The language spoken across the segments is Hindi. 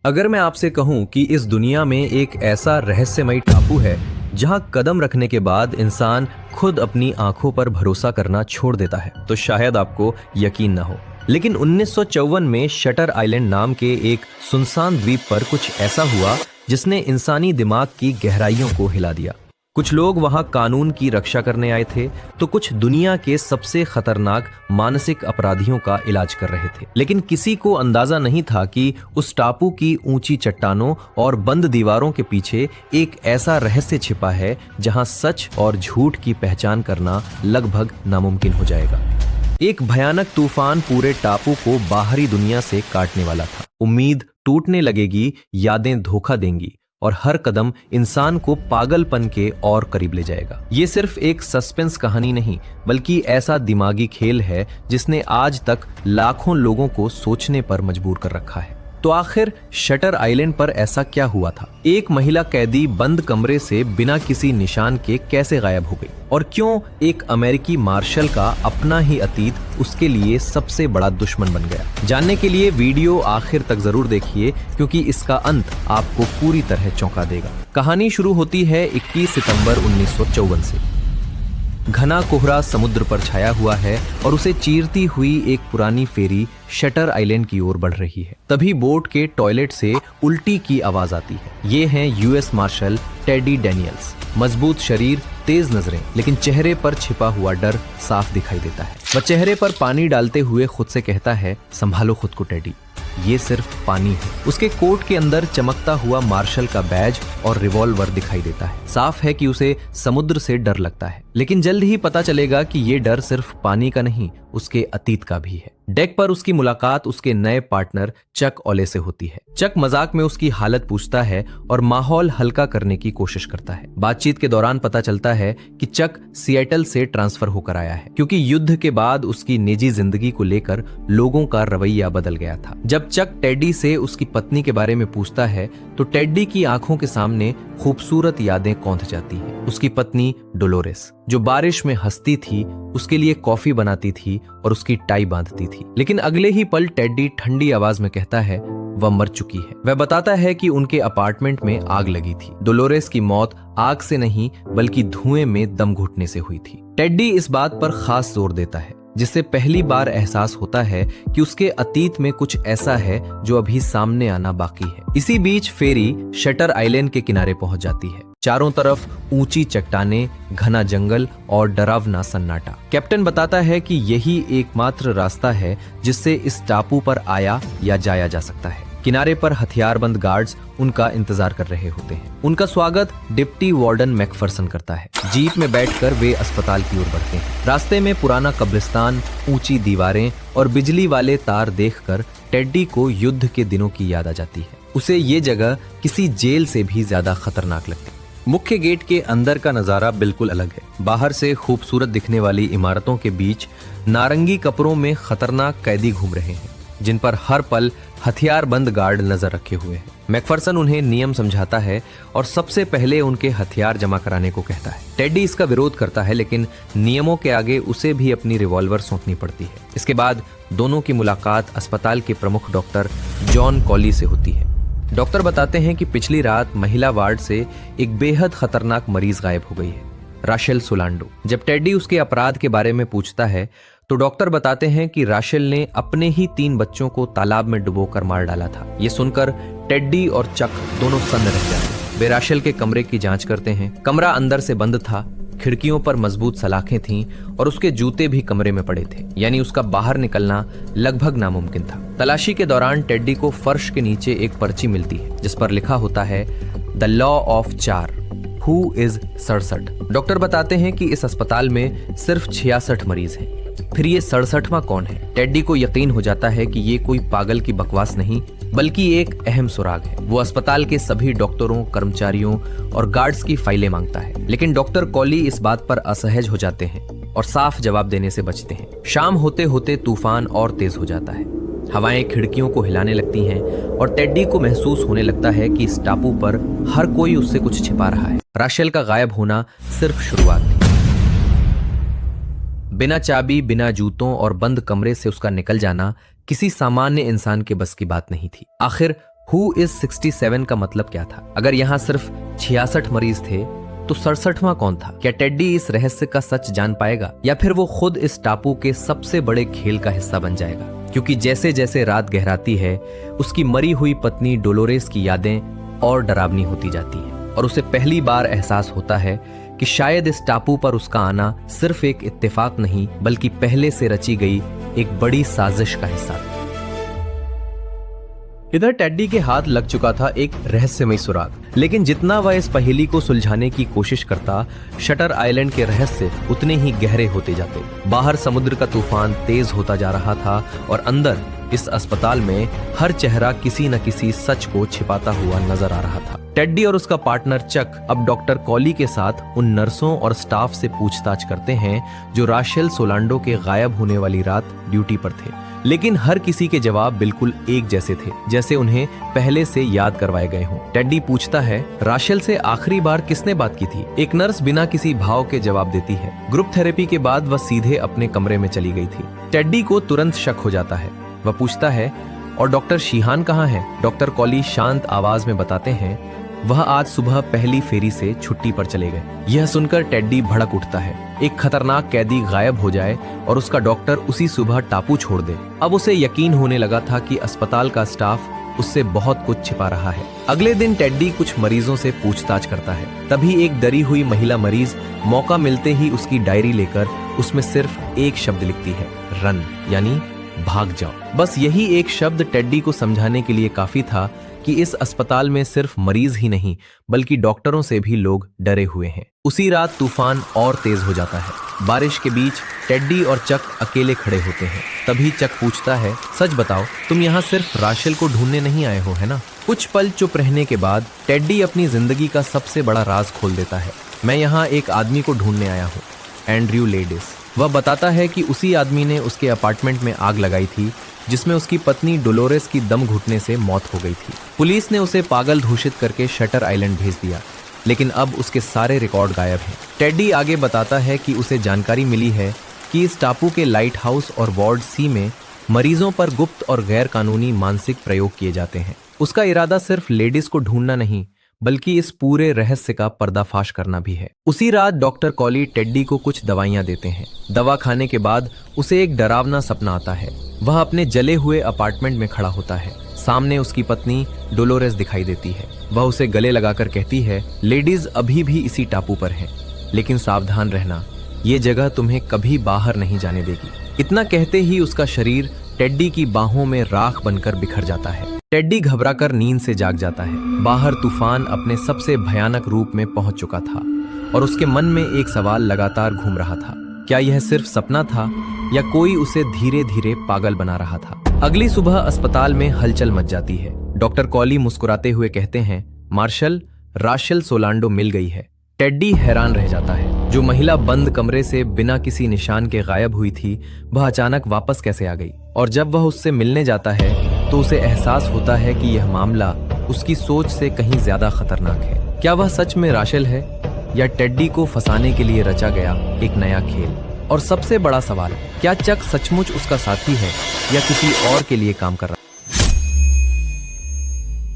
अगर मैं आपसे कहूं कि इस दुनिया में एक ऐसा रहस्यमयी टापू है जहां कदम रखने के बाद इंसान खुद अपनी आंखों पर भरोसा करना छोड़ देता है, तो शायद आपको यकीन न हो। लेकिन 1954 में शटर आइलैंड नाम के एक सुनसान द्वीप पर कुछ ऐसा हुआ जिसने इंसानी दिमाग की गहराइयों को हिला दिया। कुछ लोग वहां कानून की रक्षा करने आए थे, तो कुछ दुनिया के सबसे खतरनाक मानसिक अपराधियों का इलाज कर रहे थे। लेकिन किसी को अंदाजा नहीं था कि उस टापू की ऊंची चट्टानों और बंद दीवारों के पीछे एक ऐसा रहस्य छिपा है जहां सच और झूठ की पहचान करना लगभग नामुमकिन हो जाएगा। एक भयानक तूफान पूरे टापू को बाहरी दुनिया से काटने वाला था। उम्मीद टूटने लगेगी, यादें धोखा देंगी और हर कदम इंसान को पागलपन के और करीब ले जाएगा। ये सिर्फ एक सस्पेंस कहानी नहीं, बल्कि ऐसा दिमागी खेल है जिसने आज तक लाखों लोगों को सोचने पर मजबूर कर रखा है। तो आखिर शटर आइलैंड पर ऐसा क्या हुआ था? एक महिला कैदी बंद कमरे से बिना किसी निशान के कैसे गायब हो गई? और क्यों एक अमेरिकी मार्शल का अपना ही अतीत उसके लिए सबसे बड़ा दुश्मन बन गया? जानने के लिए वीडियो आखिर तक जरूर देखिए, क्योंकि इसका अंत आपको पूरी तरह चौंका देगा। कहानी शुरू होती है 21 सितंबर 1954 से। घना कोहरा समुद्र पर छाया हुआ है और उसे चीरती हुई एक पुरानी फेरी शटर आइलैंड की ओर बढ़ रही है। तभी बोट के टॉयलेट से उल्टी की आवाज आती है। ये हैं यूएस मार्शल टेडी डेनियल्स। मजबूत शरीर, तेज नजरें, लेकिन चेहरे पर छिपा हुआ डर साफ दिखाई देता है। वह चेहरे पर पानी डालते हुए खुद से कहता है, संभालो खुद को टेडी, ये सिर्फ पानी है। उसके कोट के अंदर चमकता हुआ मार्शल का बैज और रिवॉल्वर दिखाई देता है। साफ है कि उसे समुद्र से डर लगता है, लेकिन जल्द ही पता चलेगा कि ये डर सिर्फ पानी का नहीं, उसके अतीत का भी है। डेक पर उसकी मुलाकात उसके नए पार्टनर चक ओले से होती है। चक मजाक में उसकी हालत पूछता है और माहौल हल्का करने की कोशिश करता है। बातचीत के दौरान पता चलता है कि चक सिएटल से ट्रांसफर होकर आया है, क्योंकि युद्ध के बाद उसकी निजी जिंदगी को लेकर लोगों का रवैया बदल गया था। जब चक टेडी से उसकी पत्नी के बारे में पूछता है, तो टेडी की आंखों के सामने खूबसूरत यादें कौंध जाती हैं। उसकी पत्नी डोलोरेस, जो बारिश में हंसती थी, उसके लिए कॉफी बनाती थी और उसकी टाई बांधती थी। लेकिन अगले ही पल टेडी ठंडी आवाज में कहता है वह मर चुकी है। वह बताता है कि उनके अपार्टमेंट में आग लगी थी। डोलोरेस की मौत आग से नहीं, बल्कि धुएं में दम घुटने से हुई थी। टेडी इस बात पर खास जोर देता है, जिससे पहली बार एहसास होता है कि उसके अतीत में कुछ ऐसा है जो अभी सामने आना बाकी है। इसी बीच फेरी शटर आइलैंड के किनारे पहुंच जाती है। चारों तरफ ऊंची चट्टानें, घना जंगल और डरावना सन्नाटा। कैप्टन बताता है कि यही एकमात्र रास्ता है जिससे इस टापू पर आया या जाया जा सकता है। किनारे पर हथियारबंद गार्ड्स उनका इंतजार कर रहे होते हैं। उनका स्वागत डिप्टी वार्डन मैकफरसन करता है। जीप में बैठकर वे अस्पताल की ओर बढ़ते हैं। रास्ते में पुराना कब्रिस्तान, ऊंची दीवारें और बिजली वाले तार देखकर टेडी को युद्ध के दिनों की याद आ जाती है। उसे ये जगह किसी जेल से भी ज्यादा खतरनाक लगती है। मुख्य गेट के अंदर का नजारा बिल्कुल अलग है। बाहर से खूबसूरत दिखने वाली इमारतों के बीच नारंगी कपड़ों में खतरनाक कैदी घूम रहे हैं, जिन पर हर पल हथियारबंद गार्ड नजर रखे हुए हैं। मैकफरसन उन्हें नियम समझाता है और सबसे पहले उनके हथियार जमा कराने को कहता है। टेडी इसका विरोध करता है, लेकिन नियमों के आगे उसे भी अपनी रिवॉल्वर सौंपनी पड़ती है। इसके बाद दोनों की मुलाकात अस्पताल के प्रमुख डॉक्टर जॉन कॉली से होती है। डॉक्टर बताते हैं कि पिछली रात महिला वार्ड से एक बेहद खतरनाक मरीज गायब हो गई है, राशेल सोलांडो। जब टेडी उसके अपराध के बारे में पूछता है, तो डॉक्टर बताते हैं कि राशेल ने अपने ही 3 बच्चों को तालाब में डुबोकर मार डाला था। ये सुनकर टेडी और चक दोनों सन्न रह जाते। वे राशेल के कमरे की जांच करते हैं। कमरा अंदर से बंद था, खिड़कियों पर मजबूत सलाखें थीं और उसके जूते भी कमरे में पड़े थे, यानी उसका बाहर निकलना लगभग नामुमकिन था। तलाशी के दौरान टेडी को फर्श के नीचे एक पर्ची मिलती है, जिस पर लिखा होता है the law of 4, who is 67। Doctor बताते हैं कि इस अस्पताल में सिर्फ 66 मरीज हैं। फिर ये 67वां कौन है? टेडी को यकीन हो जाता है कि ये कोई पागल की बकवास नहीं, बल्कि एक अहम सुराग है। वो अस्पताल के सभी डॉक्टरों, कर्मचारियों और गार्ड्स की फाइलें मांगता है, लेकिन डॉक्टर कॉली इस बात पर असहज हो जाते हैं और साफ जवाब देने से बचते हैं। शाम होते होते तूफान और तेज हो जाता है। हवाएं खिड़कियों को हिलाने लगती हैं और टेडी को महसूस होने लगता है कि इस टापू पर हर कोई उससे कुछ छिपा रहा है। राशेल का गायब होना सिर्फ शुरुआत थी। बिना चाबी, बिना जूतों और बंद कमरे से उसका निकल जाना किसी सामान्य इंसान के बस की बात नहीं थी। आखिर हु इज 67 का मतलब क्या था? अगर यहाँ सिर्फ 66 मरीज थे तो 67वां कौन था? क्या टेड्डी इस रहस्य का सच जान पाएगा या फिर वो खुद इस टापू के सबसे बड़े खेल का हिस्सा बन जाएगा? क्योंकि जैसे जैसे रात गहराती है उसकी मरी हुई पत्नी डोलोरेस की यादें और डरावनी होती जाती हैं और उसे पहली बार एहसास होता है कि शायद इस टापू पर उसका आना सिर्फ एक इत्तेफाक नहीं बल्कि पहले से रची गई एक बड़ी साजिश का हिस्सा था। इधर टेड्डी के हाथ लग चुका था एक रहस्यमय सुराग, लेकिन जितना वह इस पहेली को सुलझाने की कोशिश करता, शटर आइलैंड के रहस्य उतने ही गहरे होते जाते। बाहर समुद्र का तूफान तेज होता जा रहा था और अंदर इस अस्पताल में हर चेहरा किसी न किसी सच को छिपाता हुआ नजर आ रहा था। टेड्डी और उसका पार्टनर चक अब डॉक्टर कॉली के साथ उन नर्सों और स्टाफ से पूछताछ करते हैं जो राशेल सोलांडो के गायब होने वाली रात ड्यूटी पर थे, लेकिन हर किसी के जवाब बिल्कुल एक जैसे थे, जैसे उन्हें पहले से याद करवाए गए हों। टेड्डी पूछता है, राशेल से आखिरी बार किसने बात की थी? एक नर्स बिना किसी भाव के जवाब देती है। ग्रुप थेरेपी के बाद वह सीधे अपने कमरे में चली गई थी। टेड्डी को तुरंत शक हो जाता है। वह पूछता है, और डॉक्टर शीहान कहाँ है? डॉक्टर कॉली शांत आवाज में बताते हैं, वह आज सुबह पहली फेरी से छुट्टी पर चले गए। यह सुनकर टेड्डी भड़क उठता है। एक खतरनाक कैदी गायब हो जाए और उसका डॉक्टर उसी सुबह टापू छोड़ दे। अब उसे यकीन होने लगा था कि अस्पताल का स्टाफ उससे बहुत कुछ छिपा रहा है। अगले दिन टेड्डी कुछ मरीजों से पूछताछ करता है। तभी एक डरी हुई महिला मरीज मौका मिलते ही उसकी डायरी लेकर उसमें सिर्फ एक शब्द लिखती है, रन, यानी भाग जाओ। बस यही एक शब्द टेड्डी को समझाने के लिए काफी था कि इस अस्पताल में सिर्फ मरीज ही नहीं बल्कि डॉक्टरों से भी लोग डरे हुए हैं। उसी रात तूफान और तेज हो जाता है। बारिश के बीच टेड्डी और चक अकेले खड़े होते हैं। तभी चक पूछता है, सच बताओ, तुम यहाँ सिर्फ राशेल को ढूंढने नहीं आए हो, है ना? कुछ पल चुप रहने के बाद टेड्डी अपनी जिंदगी का सबसे बड़ा राज खोल देता है। मैं यहाँ एक आदमी को ढूंढने आया हूँ, एंड्रयू लेडिस। वह बताता है कि उसी आदमी ने उसके अपार्टमेंट में आग लगाई थी जिसमें उसकी पत्नी डोलोरेस की दम घुटने से मौत हो गई थी। पुलिस ने उसे पागल घोषित करके शटर आइलैंड भेज दिया, लेकिन अब उसके सारे रिकॉर्ड गायब हैं। टेड्डी आगे बताता है कि उसे जानकारी मिली है कि इस टापू के लाइट हाउस और वार्ड सी में मरीजों पर गुप्त और गैर कानूनी मानसिक प्रयोग किए जाते हैं। उसका इरादा सिर्फ लेडीज को ढूंढना नहीं बल्कि इस पूरे रहस्य का पर्दाफाश करना भी है। उसी रात डॉक्टर कॉली टेड्डी को कुछ दवाइयां देते हैं। दवा खाने के बाद उसे एक डरावना सपना आता है। वह अपने जले हुए अपार्टमेंट में खड़ा होता है। सामने उसकी पत्नी डोलोरेस दिखाई देती है। वह उसे गले लगाकर कहती है, लेडीज अभी भी इसी टापू पर हैं, लेकिन सावधान रहना, ये जगह तुम्हें कभी बाहर नहीं जाने देगी। इतना कहते ही उसका शरीर टेड्डी की बाहों में राख बनकर बिखर जाता है। टेड्डी घबराकर नींद से जाग जाता है। बाहर तूफान अपने सबसे भयानक रूप में पहुंच चुका था और उसके मन में एक सवाल लगातार घूम रहा था, क्या यह सिर्फ सपना था या कोई उसे धीरे धीरे पागल बना रहा था? अगली सुबह अस्पताल में हलचल मच जाती है। डॉक्टर कॉली मुस्कुराते हुए कहते हैं, मार्शल, राशेल सोलांडो मिल गई है। टेड्डी हैरान रह जाता है। जो महिला बंद कमरे से बिना किसी निशान के गायब हुई थी, वह अचानक वापस कैसे आ गई? और जब वह उससे मिलने जाता है तो उसे एहसास होता है कि यह मामला उसकी सोच से कहीं ज्यादा खतरनाक है। क्या वह सच में राशेल है या टेड्डी को फंसाने के लिए रचा गया एक नया खेल? और सबसे बड़ा सवाल, क्या चक सचमुच उसका साथी है या किसी और के लिए काम कर रहा है?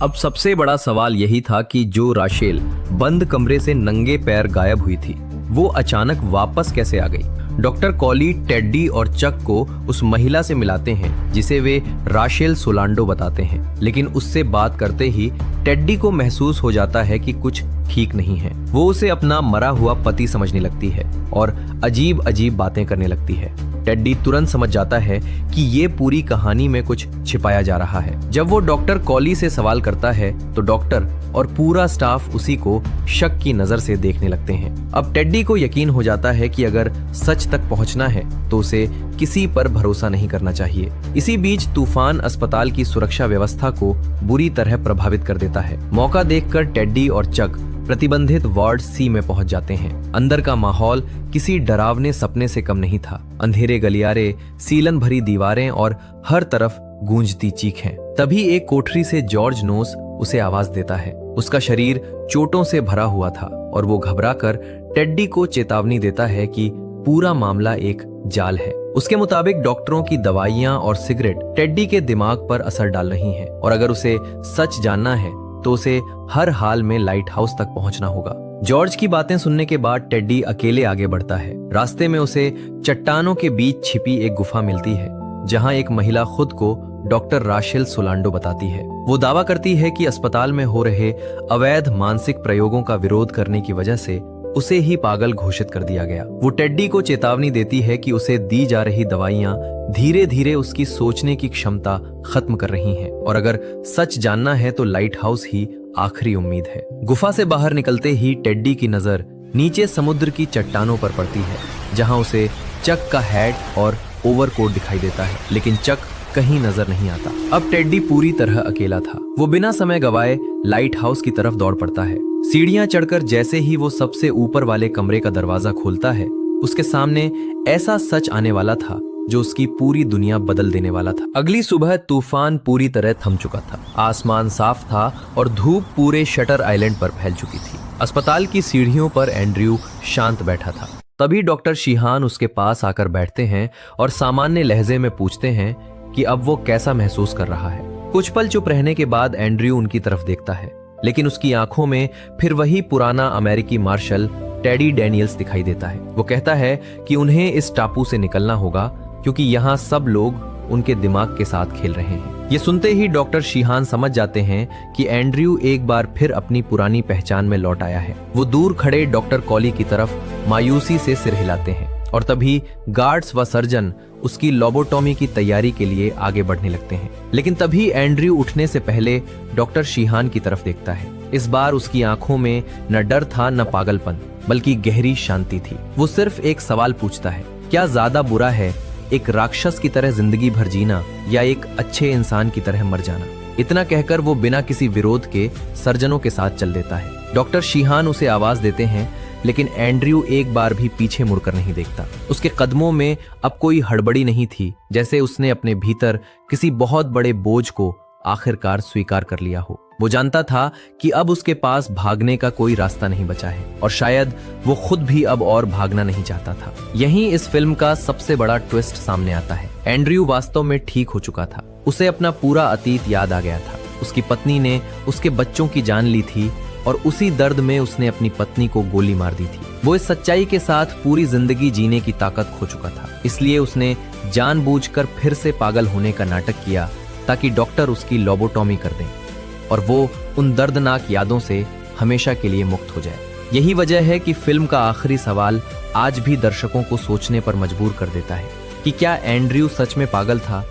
अब सबसे बड़ा सवाल यही था कि जो राशेल बंद कमरे से नंगे पैर गायब हुई थी, वो अचानक वापस कैसे आ गई? डॉक्टर कॉली टेड्डी और चक को उस महिला से मिलाते हैं जिसे वे राशेल सोलांडो बताते हैं, लेकिन उससे बात करते ही टेड्डी को महसूस हो जाता है कि कुछ ठीक नहीं है। वो उसे अपना मरा हुआ पति समझने लगती है और अजीब अजीब बातें करने लगती है। टेड्डी तुरंत समझ जाता है कि ये पूरी कहानी में कुछ छिपाया जा रहा है। जब वो डॉक्टर कॉली से सवाल करता है तो डॉक्टर और पूरा स्टाफ उसी को शक की नजर से देखने लगते हैं। अब टेड्डी को यकीन हो जाता है कि अगर सच तक पहुंचना है तो उसे किसी पर भरोसा नहीं करना चाहिए। इसी बीच तूफान अस्पताल की सुरक्षा व्यवस्था को बुरी तरह प्रभावित कर देता है। मौका देखकर टेड्डी और चक प्रतिबंधित वार्ड सी में पहुंच जाते हैं। अंदर का माहौल किसी डरावने सपने से कम नहीं था। अंधेरे गलियारे, सीलन भरी दीवारें और हर तरफ गूंजती चीखें। तभी एक कोठरी से जॉर्ज नोस उसे आवाज देता है। उसका शरीर चोटों से भरा हुआ था और वो घबराकर टेड्डी को चेतावनी देता है कि पूरा मामला एक जाल है। उसके मुताबिक डॉक्टरों की दवाइयां और सिगरेट टेड्डी के दिमाग पर असर डाल रही हैं और अगर उसे सच जानना है तो उसे हर हाल में लाइट हाउस तक पहुंचना होगा। जॉर्ज की बातें सुनने के बाद टेड्डी अकेले आगे बढ़ता है। रास्ते में उसे चट्टानों के बीच छिपी एक गुफा मिलती है जहां एक महिला खुद को डॉक्टर राशेल सोलांडो बताती है। वो दावा करती है कि अस्पताल में हो रहे अवैध मानसिक प्रयोगों का विरोध करने की वजह से उसे ही पागल घोषित कर दिया गया। वो टेड्डी को चेतावनी देती है कि उसे दी जा रही दवाइयां धीरे धीरे उसकी सोचने की क्षमता खत्म कर रही हैं और अगर सच जानना है तो लाइट हाउस ही आखिरी उम्मीद है। गुफा से बाहर निकलते ही टेड्डी की नजर नीचे समुद्र की चट्टानों पर पड़ती है जहां उसे चक का हैट और ओवरकोट दिखाई देता है, लेकिन चक कहीं नजर नहीं आता। अब टेड्डी पूरी तरह अकेला था। वो बिना समय गवाए लाइट हाउस की तरफ दौड़ पड़ता है। सीढ़ियां चढ़कर जैसे ही वो सबसे ऊपर वाले कमरे का दरवाजा खोलता है, उसके सामने ऐसा सच आने वाला था जो उसकी पूरी दुनिया बदल देने वाला था। अगली सुबह तूफान पूरी तरह थम चुका था। आसमान साफ था और धूप पूरे शटर आइलैंड पर फैल चुकी थी। अस्पताल की सीढ़ियों पर एंड्रयू शांत बैठा था। तभी डॉक्टर शीहान उसके पास आकर बैठते हैं और सामान्य लहजे में पूछते हैं कि अब वो कैसा महसूस कर रहा है। कुछ पल चुप रहने के बाद एंड्रयू उनकी तरफ देखता है, लेकिन उसकी आंखों में फिर वही पुराना अमेरिकी मार्शल टेडी डैनियल्स दिखाई देता है। वो कहता है कि उन्हें इस टापू से निकलना होगा क्योंकि यहाँ सब लोग उनके दिमाग के साथ खेल रहे हैं। ये सुनते ही डॉक्टर शीहान समझ जाते हैं कि एंड्रयू एक बार फिर अपनी पुरानी पहचान में लौट आया है। वो दूर खड़े डॉक्टर कॉली की तरफ मायूसी से सिर हिलाते हैं और तभी गार्ड्स व सर्जन उसकी लोबोटॉमी की तैयारी के लिए आगे बढ़ने लगते हैं। लेकिन तभी एंड्रयू उठने से पहले डॉक्टर शीहान की तरफ देखता है। इस बार उसकी आंखों में न डर था न पागलपन, बल्कि गहरी शांति थी। वो सिर्फ एक सवाल पूछता है, क्या ज्यादा बुरा है एक राक्षस की तरह जिंदगी भर जीना या एक अच्छे इंसान की तरह मर जाना? इतना कहकर वो बिना किसी विरोध के सर्जनों के साथ चल देता है। डॉक्टर शीहान उसे आवाज देते हैं, लेकिन एंड्रयू एक बार भी पीछे मुड़कर नहीं देखता। उसके कदमों में अब कोई हड़बड़ी नहीं थी, जैसे उसने अपने भीतर किसी बहुत बड़े बोझ को आखिरकार स्वीकार कर लिया हो। वो जानता था कि अब उसके पास भागने का कोई रास्ता नहीं बचा है और शायद वो खुद भी अब और भागना नहीं चाहता था। यहीं इस फिल्म का सबसे बड़ा ट्विस्ट सामने आता है। एंड्रयू वास्तव में ठीक हो चुका था। उसे अपना पूरा अतीत याद आ गया था। उसकी पत्नी ने उसके बच्चों की जान ली थी और उसी दर्द में उसने अपनी पत्नी को गोली मार दी थी। वो इस सच्चाई के साथ पूरी जिंदगी जीने की ताकत खो चुका था। इसलिए उसने जानबूझकर फिर से पागल होने का नाटक किया ताकि डॉक्टर उसकी लोबोटॉमी कर दें और वो उन दर्दनाक यादों से हमेशा के लिए मुक्त हो जाए। यही वजह है कि फिल्म का आखिरी सवाल आज भी दर्शकों को सोचने पर मजबूर कर देता है कि क्या एंड्रयू सच में पागल था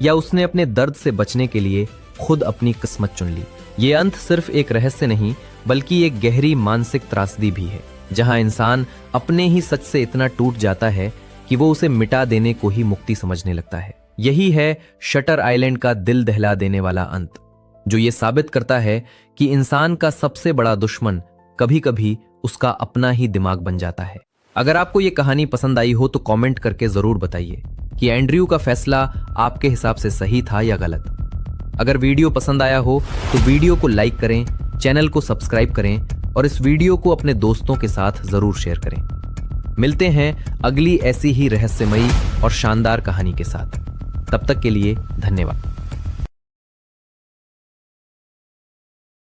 या उसने अपने दर्द से बचने के लिए खुद अपनी किस्मत चुन ली। ये अंत सिर्फ एक रहस्य नहीं बल्कि एक गहरी मानसिक त्रासदी भी है, जहां इंसान अपने ही सच से इतना टूट जाता है कि वो उसे मिटा देने को ही मुक्ति समझने लगता है। यही है शटर आइलैंड का दिल दहला देने वाला अंत, जो ये साबित करता है कि इंसान का सबसे बड़ा दुश्मन कभी कभी उसका अपना ही दिमाग बन जाता है। अगर आपको ये कहानी पसंद आई हो तो कमेंट करके जरूर बताइए कि एंड्रयू का फैसला आपके हिसाब से सही था या गलत। अगर वीडियो पसंद आया हो तो वीडियो को लाइक करें, चैनल को सब्सक्राइब करें और इस वीडियो को अपने दोस्तों के साथ जरूर शेयर करें। मिलते हैं अगली ऐसी ही रहस्यमयी और शानदार कहानी के साथ। तब तक के लिए धन्यवाद।